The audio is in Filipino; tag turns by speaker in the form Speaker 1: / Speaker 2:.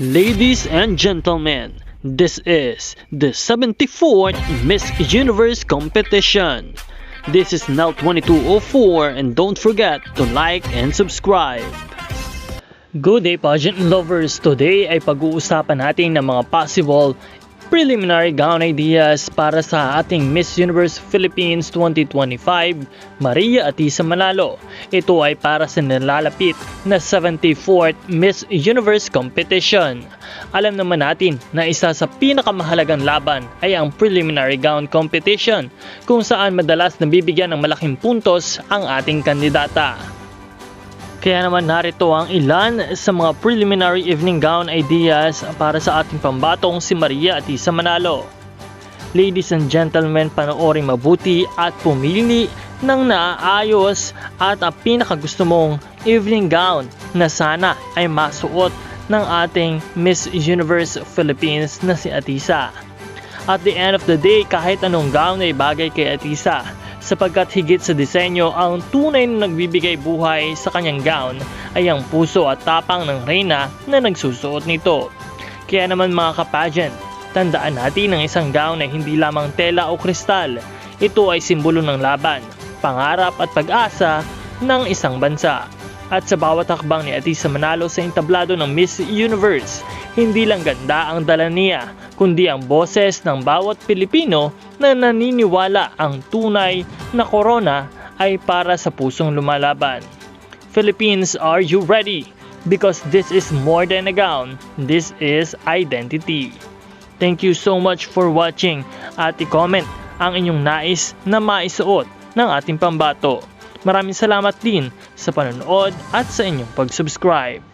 Speaker 1: Ladies and gentlemen, this is the 74th Miss Universe competition. This is now 22:04 and don't forget to like and subscribe. Good day pageant lovers! Today ay pag-uusapan natin ng mga possible preliminary gown ideas para sa ating Miss Universe Philippines 2025 Maria Atisa Manalo. Ito ay para sa nalalapit na 74th Miss Universe competition. Alam naman natin na isa sa pinakamahalagang laban ay ang preliminary gown competition, kung saan madalas nabibigyan ng malaking puntos ang ating kandidata. Kaya naman narito ang ilan sa mga preliminary evening gown ideas para sa ating pambatong si Maria Atisa Manalo. Ladies and gentlemen, panoorin mabuti at pumili ng naaayos at ang pinakagusto mong evening gown na sana ay masuot ng ating Miss Universe Philippines na si Atisa. At the end of the day, kahit anong gown ay bagay kay Atisa, sapagkat higit sa disenyo, ang tunay na nagbibigay buhay sa kanyang gown ay ang puso at tapang ng reyna na nagsusuot nito. Kaya naman mga ka-pageant, tandaan natin ang isang gown ay hindi lamang tela o kristal. Ito ay simbolo ng laban, pangarap at pag-asa ng isang bansa. At sa bawat hakbang ni Atisa Manalo sa entablado ng Miss Universe, hindi lang ganda ang dala niya, kundi ang boses ng bawat Pilipino na naniniwala ang tunay na korona ay para sa pusong lumalaban. Philippines, are you ready? Because this is more than a gown, this is identity. Thank you so much for watching at i-comment ang inyong nais na maisuot ng ating pambato. Maraming salamat din sa panonood at sa inyong pag-subscribe.